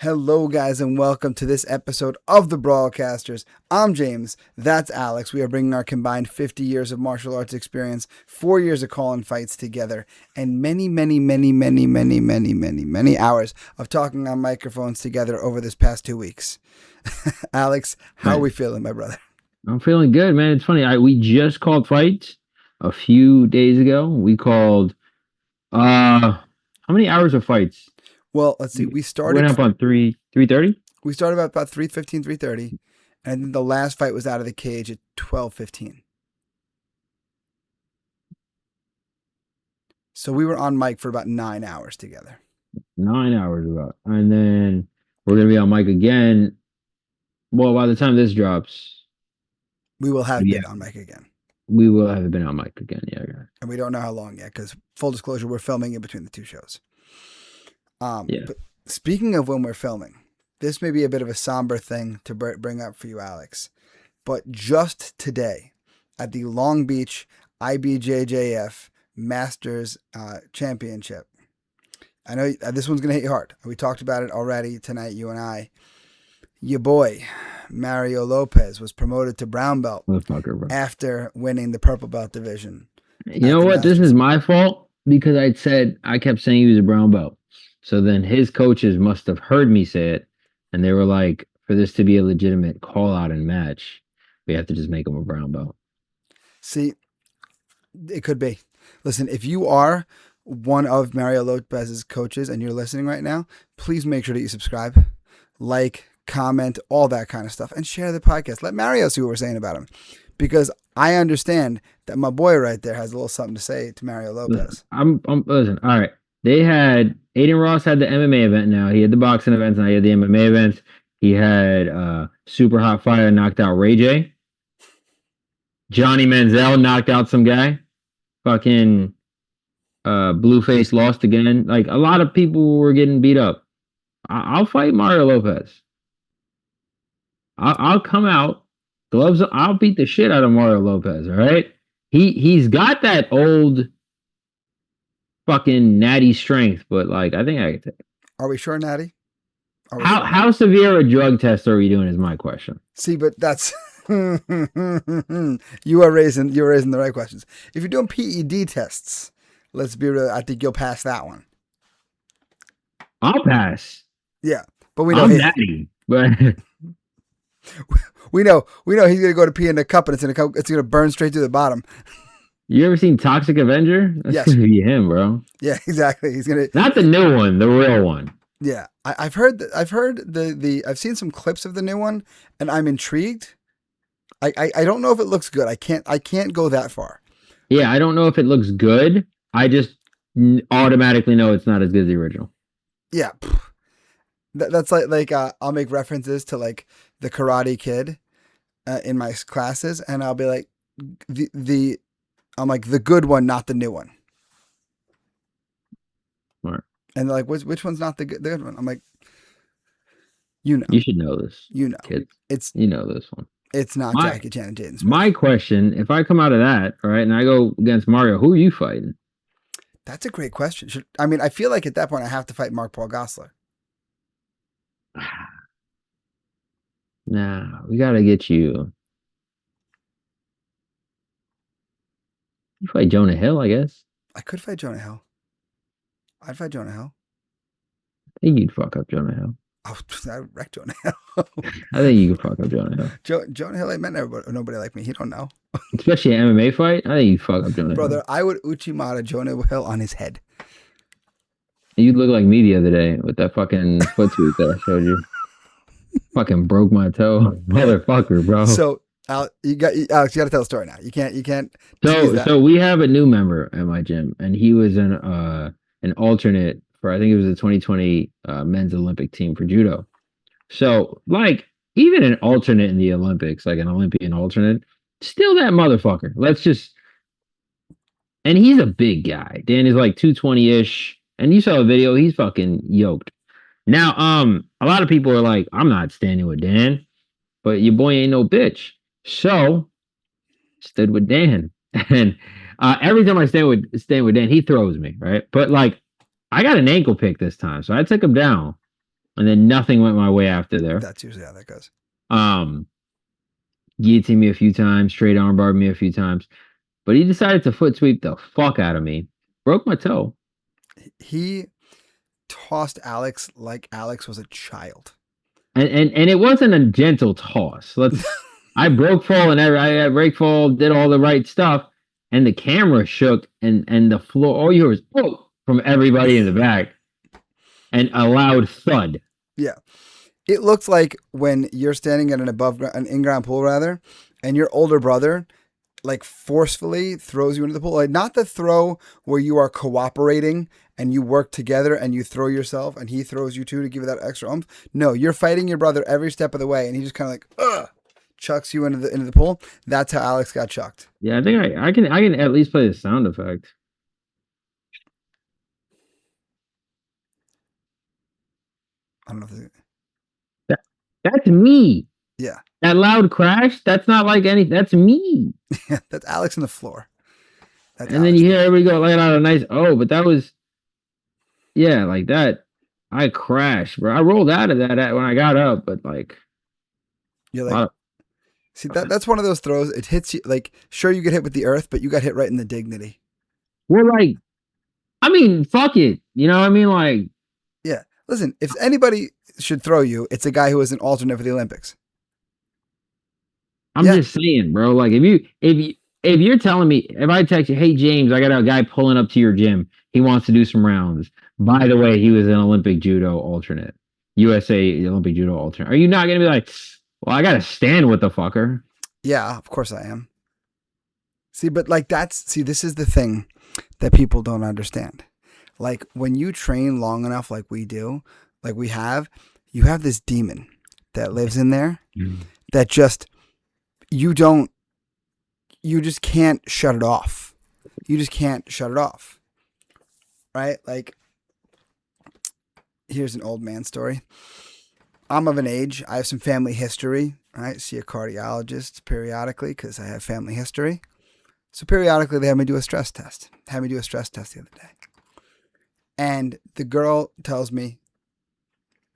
Hello, guys, and welcome to this episode of the Brawlcasters. I'm James. That's Alex. We are bringing our combined 50 years of martial arts experience, 4 years of calling fights together, and many hours of talking on microphones together over this past 2 weeks. Alex, how are we feeling, my brother? I'm feeling good, man. It's funny. We just called fights a few days ago. We called how many hours of fights? Well, let's see. We started went up on 3:30. We started about 3:15, 3:30, and then the last fight was out of the cage at 12:15. So we were on mic for about 9 hours together. 9 hours about. And then we're going to be on mic again. Well, by the time this drops, we will have been on mic again. We will have been on mic again, yeah. And we don't know how long yet because, full disclosure, we're filming in between the two shows. But speaking of when we're filming, this may be a bit of a somber thing to bring up for you, Alex. But just today, at the Long Beach IBJJF Masters Championship, I know this one's going to hit you hard. We talked about it already tonight, you and I. Your boy, Mario Lopez, was promoted to brown belt after winning the purple belt division. You know what? This is my fault because I kept saying he was a brown belt. So then his coaches must have heard me say it, and they were like, for this to be a legitimate call-out and match, we have to just make him a brown belt. See, it could be. Listen, if you are one of Mario Lopez's coaches and you're listening right now, please make sure that you subscribe, like, comment, all that kind of stuff, and share the podcast. Let Mario see what we're saying about him, because I understand that my boy right there has a little something to say to Mario Lopez. Listen, all right. They had Aiden Ross had the MMA event now. He had the boxing events now. He had the MMA events. He had Super Hot Fire knocked out Ray J. Johnny Manziel knocked out some guy. Fucking Blueface lost again. Like, a lot of people were getting beat up. I'll fight Mario Lopez. I'll come out, gloves. I'll beat the shit out of Mario Lopez. All right. He's got that old fucking natty strength, but like I think I can take it. Are we sure, Natty? How severe a drug test are we doing is my question. See, but that's you are raising the right questions. If you're doing PED tests, let's be real, I think you'll pass that one. I'll pass. Yeah, but we know I'm natty, but we know he's gonna go to pee in the cup and it's gonna burn straight through the bottom. You ever seen Toxic Avenger? That's gonna be him, bro. Yeah, exactly. He's gonna not the new one, the real one. Yeah, I've heard I've seen some clips of the new one, and I'm intrigued. I don't know if it looks good. I can't go that far. Yeah, I don't know if it looks good. I just automatically know it's not as good as the original. Yeah, that's like I'll make references to like the Karate Kid in my classes, and I'll be like I'm like the good one, not the new one. Smart. And they're like, which one's not the good one? I'm like, you should know this. Kids. You know this one. It's not Jackie Chan and Jaden Smith. My question: if I come out of that, all right, and I go against Mario, who are you fighting? That's a great question. I feel like at that point I have to fight Mark Paul Gosselaar. Nah, we gotta get you. You fight Jonah Hill, I guess. I could fight Jonah Hill. I'd fight Jonah Hill. I think you'd fuck up Jonah Hill. Oh, I'd wreck Jonah Hill. I think you could fuck up Jonah Hill. Jonah Hill ain't met nobody like me. He don't know. Especially an MMA fight. I think you'd fuck up Jonah Hill. Brother, I would Uchimata Jonah Hill on his head. You look like me the other day with that fucking foot suit that I showed you. Fucking broke my toe. Motherfucker, bro. So, Alex, you got to tell the story now. You can't. So we have a new member at my gym, and he was an alternate for, I think it was the 2020 men's Olympic team for judo. So, like, even an alternate in the Olympics, like an Olympian alternate, still that motherfucker. And he's a big guy. Dan is like 220-ish, and you saw a video. He's fucking yoked. Now, a lot of people are like, I'm not standing with Dan, but your boy ain't no bitch. So, stood with Dan. And every time I stand with Dan, he throws me, right? But like, I got an ankle pick this time, so I took him down. and then nothing went my way after there. That's usually how that goes. Guillotined me a few times, straight armbarred me a few times, but he decided to foot sweep the fuck out of me. Broke my toe. He tossed Alex like Alex was a child. And it wasn't a gentle toss. I broke fall and I break fall, did all the right stuff, and the camera shook and the floor. All you heard was oh from everybody in the back, and a loud thud. Yeah. It looked like when you're standing at an in-ground pool rather, and your older brother like forcefully throws you into the pool. Like not the throw where you are cooperating and you work together and you throw yourself and he throws you too to give you that extra oomph. No, you're fighting your brother every step of the way and he just kind of like chucks you into the pool. That's how Alex got chucked. Yeah, I think I can at least play the sound effect. I don't know if that's me. Yeah. That loud crash, that's not like any. That's me. Yeah, that's Alex on the floor. And Alex. Then you hear everybody go like out a nice but that was like that. I crashed, bro. I rolled out of that when I got up, but like you're like see that's one of those throws. It hits you like sure you get hit with the earth, but you got hit right in the dignity. We're like I mean, fuck it. You know what I mean? Like yeah. Listen, if anybody should throw you, it's a guy who was an alternate for the Olympics. I'm just saying, bro. Like if you're telling me, if I text you, hey James, I got a guy pulling up to your gym. He wants to do some rounds. By the way, he was an Olympic judo alternate. USA Olympic judo alternate. Are you not gonna be like, well, I gotta stand with the fucker? Yeah, of course I am. See, but like this is the thing that people don't understand. Like when you train long enough like we do, like we have, you have this demon that lives in there that just you just can't shut it off. You just can't shut it off. Right? Like here's an old man story. I'm of an age, I have some family history. Right? See a cardiologist periodically because I have family history. So periodically they have me do a stress test. Had me do a stress test the other day. And the girl tells me,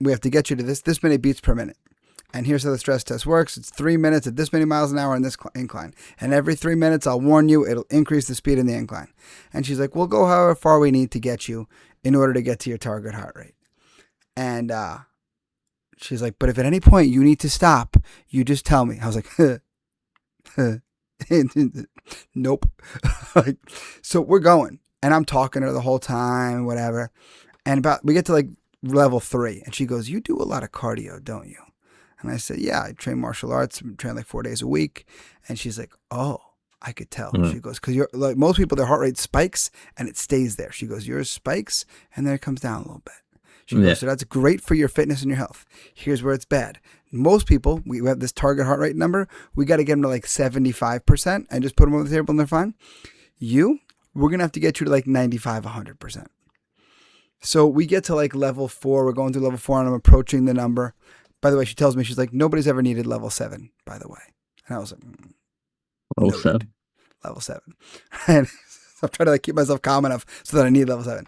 we have to get you to this many beats per minute. And here's how the stress test works. It's 3 minutes at this many miles an hour in this incline. And every 3 minutes, I'll warn you, it'll increase the speed in the incline. And she's like, we'll go however far we need to get you in order to get to your target heart rate. And she's like, but if at any point you need to stop, you just tell me. I was like, nope. So we're going. And I'm talking to her the whole time, whatever. And we get to like level 3. And she goes, you do a lot of cardio, don't you? And I said, yeah, I train martial arts, train like 4 days a week. And she's like, oh, I could tell. Mm-hmm. She goes, because you're like most people, their heart rate spikes and it stays there. She goes, yours spikes and then it comes down a little bit. She goes, so that's great for your fitness and your health. Here's where it's bad. Most people, we have this target heart rate number. We got to get them to like 75% and just put them on the table and they're fine. We're going to have to get you to like 95, 100%. So we get to like level 4. We're going through level 4 and I'm approaching the number. By the way, she tells me, she's like, nobody's ever needed level 7, by the way. And I was like, level 7. Level 7. And so I'm trying to like keep myself calm enough so that I need level 7.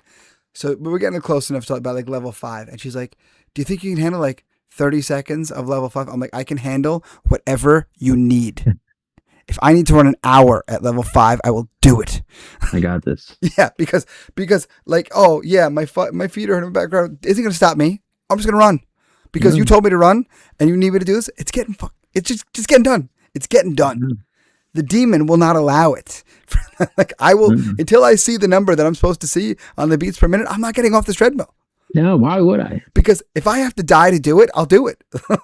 So we're getting close enough to about like level 5. And she's like, do you think you can handle like 30 seconds of level 5? I'm like, I can handle whatever you need. If I need to run an hour at level 5, I will do it. I got this. Yeah, because like, oh yeah, my feet are hurting in the background. Isn't going to stop me. I'm just going to run. Because you told me to run and you need me to do this. It's just getting done. It's getting done. Mm-hmm. The demon will not allow it. Like I will, until I see the number that I'm supposed to see on the beats per minute, I'm not getting off this treadmill. No, why would I? Because if I have to die to do it, I'll do it. That's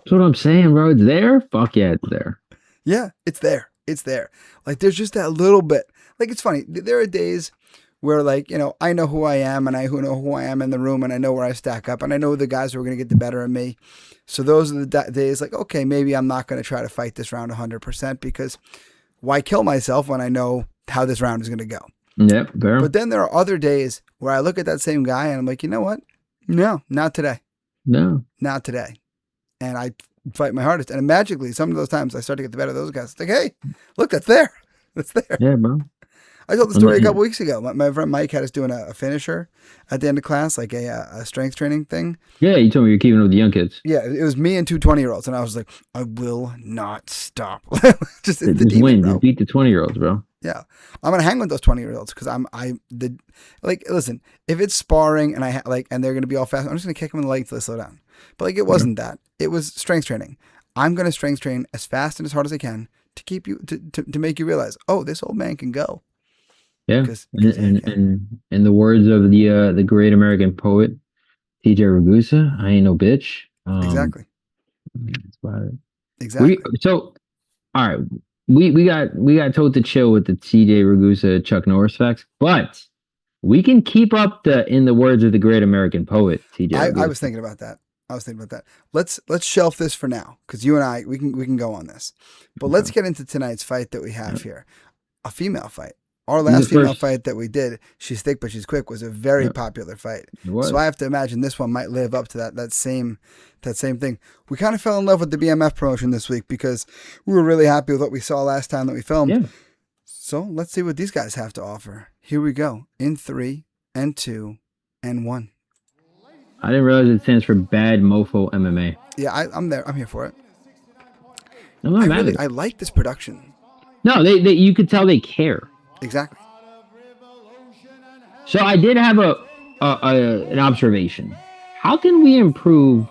what I'm saying, bro. It's there. Fuck yeah, it's there. Yeah, it's there. It's there. Like there's just that little bit. Like it's funny. There are days where like, you know, I know who I am and I know who I am in the room and I know where I stack up and I know the guys who are going to get the better of me. So those are the days like, okay, maybe I'm not going to try to fight this round 100% because why kill myself when I know how this round is going to go? Yep. Fair. But then there are other days where I look at that same guy and I'm like, you know what? No, not today. No. Not today. And I fight my hardest. And magically, some of those times I start to get the better of those guys. It's like, hey, look, that's there. That's there. Yeah, bro. I told the story a couple weeks ago. My friend Mike had us doing a finisher at the end of class, like a strength training thing. Yeah, you told me you're keeping it with the young kids. Yeah, it was me and two 20-year-olds, and I was like, I will not stop. Just win. Just beat the 20-year-olds, bro. Yeah, I'm gonna hang with those 20-year-olds because listen, if it's sparring and and they're gonna be all fast, I'm just gonna kick them in the leg till they slow down. But like it wasn't that. It was strength training. I'm gonna strength train as fast and as hard as I can to keep you to make you realize, oh, this old man can go. Yeah, and in the words of the great American poet T.J. Ragusa, I ain't no bitch. Exactly. That's about it. Exactly. So, all right, we got told to chill with the T.J. Ragusa Chuck Norris facts, but we can keep up in the words of the great American poet T.J. Ragusa. I was thinking about that. Let's shelf this for now because you and I we can go on this, but let's get into tonight's fight that we have here, a female fight. Our last female fight that we did, she's thick but she's quick, was a very popular fight. So I have to imagine this one might live up to that same thing. We kind of fell in love with the BMF promotion this week because we were really happy with what we saw last time that we filmed. Yeah. So let's see what these guys have to offer. Here we go in 3 and 2 and 1. I didn't realize it stands for Bad Mofo MMA. Yeah, I'm there. I'm here for it. No, I like this production. No, they you could tell they care. Exactly. So I did have an observation. How can we improve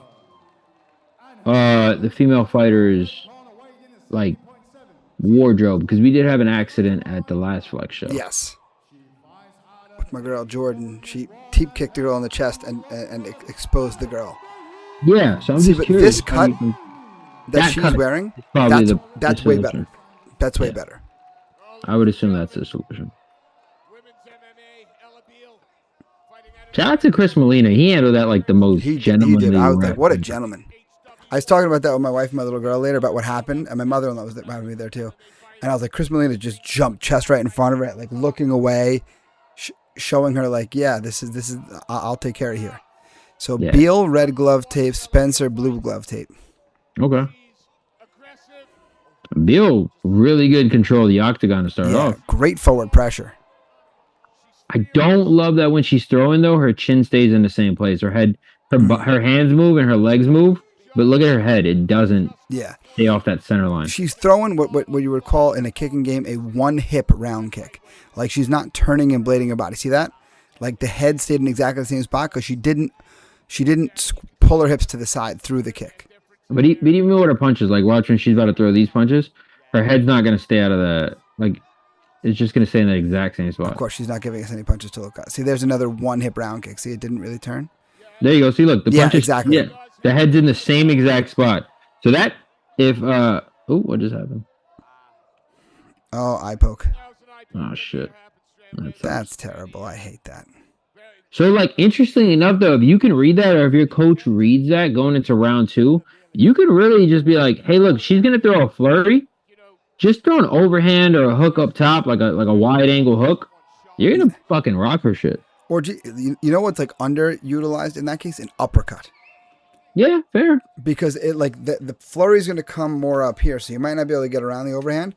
the female fighters' like wardrobe? Because we did have an accident at the last Flex show. Yes. With my girl Jordan, she teep kicked the girl in the chest and exposed the girl. Yeah, so I'm just curious. This cut that she's wearing, that's way better. That's way better. I would assume that's the solution. Shout out to Chris Molina. He handled that like the most gentlemanly. He did. I was like, what a gentleman. I was talking about that with my wife and my little girl later about what happened, and my mother-in-law was behind me there too. And I was like, Chris Molina just jumped chest right in front of her, like looking away, showing her like, yeah, this is. I'll take care of you here. So Beale red glove tape, Spencer blue glove tape. Okay. Beale really good control of the octagon to start off. Great forward pressure. I don't love that when she's throwing though, her chin stays in the same place. Her head, her hands move and her legs move, but look at her head; it doesn't. Stay off that center line. She's throwing what you would call in a kicking game a one hip round kick. Like she's not turning and blading her body. See that? Like the head stayed in exactly the same spot because she didn't pull her hips to the side through the kick. But even with her punches, like watch when she's about to throw these punches, her head's not going to stay out of the, like, it's just going to stay in the exact same spot. Of course, she's not giving us any punches to look at. See, there's another one hip round kick. See, it didn't really turn. There you go. See, look, the punches. Exactly. Yeah, the head's in the same exact spot. So that, what just happened? Oh, eye poke. Oh, shit. That's terrible. I hate that. So, like, interestingly enough, though, if you can read that or if your coach reads that going into round 2, you can really just be like, hey, look, she's going to throw a flurry. Just throw an overhand or a hook up top, like a wide angle hook. You're going to fucking rock her shit. Or, you know what's, like, underutilized in that case? An uppercut. Yeah, fair. Because, it like the flurry is going to come more up here, so you might not be able to get around the overhand.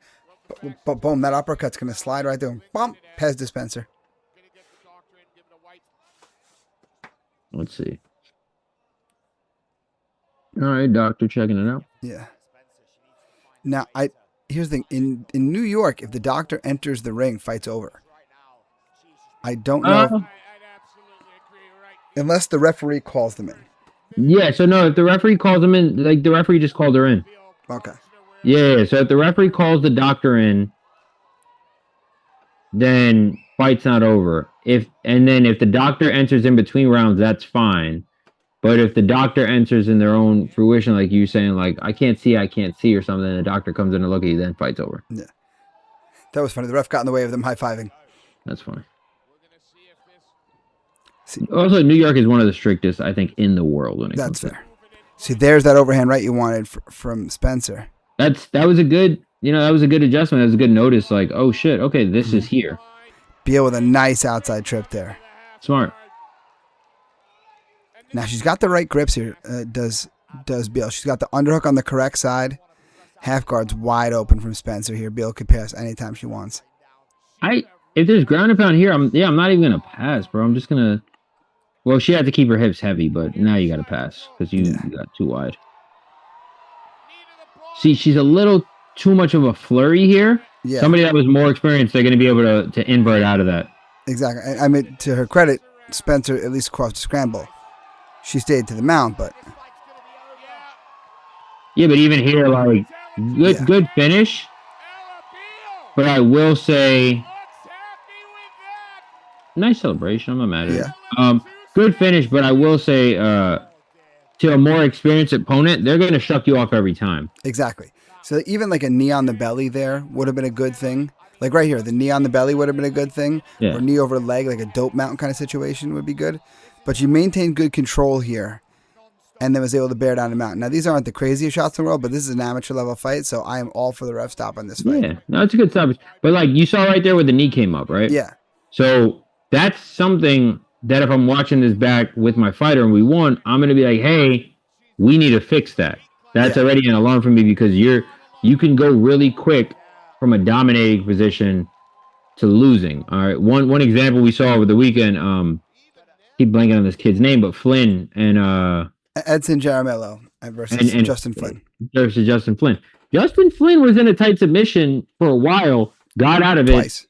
But boom, that uppercut's going to slide right there. And bump, Pez dispenser. Let's see. All right, doctor, checking it out. Yeah. Now, here's the thing. In New York, if the doctor enters the ring, fight's over. I don't know. Unless the referee calls them in. Yeah, so no, if the referee calls them in, like the referee just called her in. Okay. Yeah, so if the referee calls the doctor in, then fight's not over. If the doctor enters in between rounds, that's fine. But if the doctor enters in their own fruition, like you saying, like, I can't see or something, and the doctor comes in to look at you, then fight's over. Yeah. That was funny. The ref got in the way of them high-fiving. That's funny. Also, New York is one of the strictest, I think, in the world when it comes to. That's fair. See, there's that overhand right you wanted from Spencer. That was a good adjustment. That was a good notice. Like, oh shit, okay, this is here. Beale with a nice outside trip there. Smart. Now she's got the right grips here. Does Beale? She's got the underhook on the correct side. Half guard's wide open from Spencer here. Beale could pass anytime she wants. I if there's ground and pound here, I'm not even gonna pass, bro. I'm just gonna. Well, she had to keep her hips heavy, but now you got to pass because you got too wide. See, she's a little too much of a flurry here. Yeah. Somebody that was more experienced, they're going to be able to invert out of that. Exactly. I mean, to her credit, Spencer at least crossed the scramble. She stayed to the mount, but... Yeah, but even here, like, good finish. But I will say... Nice celebration. I'm not mad at it. Good finish, but I will say, to a more experienced opponent, they're going to shuck you off every time. Exactly. So even like a knee on the belly there would have been a good thing. Like right here, the knee on the belly would have been a good thing. Yeah. Or knee over leg, like a dope mount kind of situation would be good. But you maintained good control here and then was able to bear down the mount. Now, these aren't the craziest shots in the world, but this is an amateur level fight, so I am all for the ref stop on this fight. Yeah, no, it's a good stoppage. But like you saw right there where the knee came up, right? Yeah. So that's something that if I'm watching this back with my fighter and we won, I'm going to be like, hey, we need to fix that. That's already an alarm for me because you can go really quick from a dominating position to losing. All right. One example we saw over the weekend, keep blanking on this kid's name, but Flynn and Edson Jaramillo versus Justin Flynn. Versus Justin Flynn. Justin Flynn was in a tight submission for a while, got out of it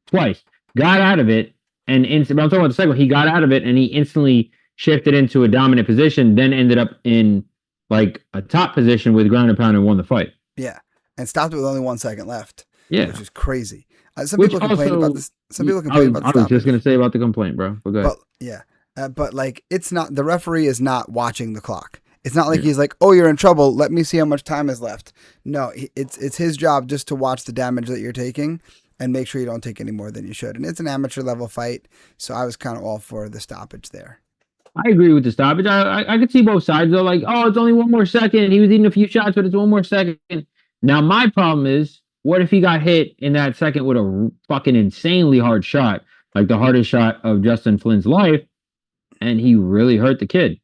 twice. Got out of it. And I'm talking about the second one. He got out of it and he instantly shifted into a dominant position, then ended up in like a top position with ground and pound and won the fight. Yeah. And stopped it with only 1 second left. Yeah. Which is crazy. Some people complain about this. Some people complain about this. I was just going to say about the complaint, bro. But go ahead. Yeah. But like, it's not, the referee is not watching the clock. It's not like he's like, oh, you're in trouble. Let me see how much time is left. No, it's his job just to watch the damage that you're taking and make sure you don't take any more than you should. And it's an amateur level fight, so I was kind of all for the stoppage there. I agree with the stoppage. I could see both sides, though. Like, oh, it's only 1 more second. He was eating a few shots, but it's 1 more second. Now, my problem is, what if he got hit in that second with a fucking insanely hard shot, like the hardest shot of Justin Flynn's life, and he really hurt the kid?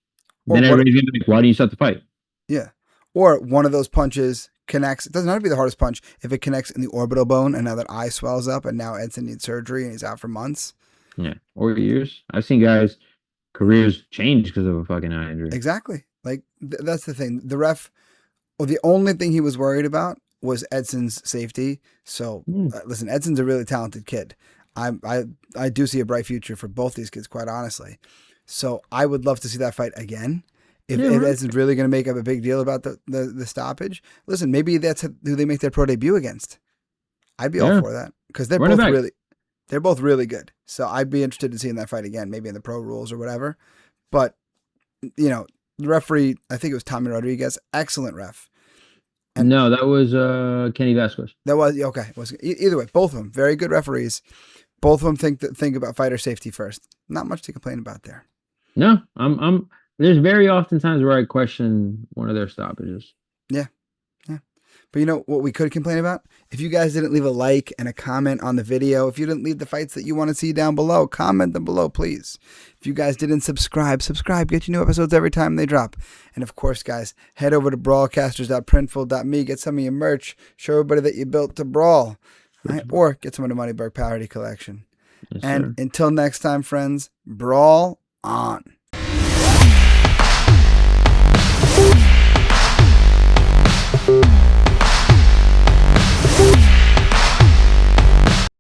Then everybody's going to be like, why do you stop the fight? Yeah. Or one of those punches connects. It doesn't have to be the hardest punch. If it connects in the orbital bone and now that eye swells up and now Edson needs surgery and he's out for months. Yeah. Or years. I've seen guys' careers change because of a fucking eye injury. Exactly. Like, that's the thing. The ref, the only thing he was worried about was Edson's safety. So, listen, Edson's a really talented kid. I do see a bright future for both these kids, quite honestly. So, I would love to see that fight again. If Edson's really going to make up a big deal about the stoppage, listen, maybe that's who they make their pro debut against. I'd be all for that because they're both really good. So I'd be interested in seeing that fight again, maybe in the pro rules or whatever. But the referee, I think it was Tommy Rodriguez, excellent ref. And no, that was Kenny Vasquez. That was okay. Either way, both of them very good referees. Both of them think about fighter safety first. Not much to complain about there. No, there's very often times where I question one of their stoppages. Yeah. But you know what we could complain about? If you guys didn't leave a like and a comment on the video, if you didn't leave the fights that you want to see down below, comment them below, please. If you guys didn't subscribe, get your new episodes every time they drop. And of course, guys, head over to brawlcasters.printful.me, get some of your merch, show everybody that you built to brawl, right? Or get some of the Moneyberg Parody Collection. Yes, and sir. Until next time, friends, brawl on.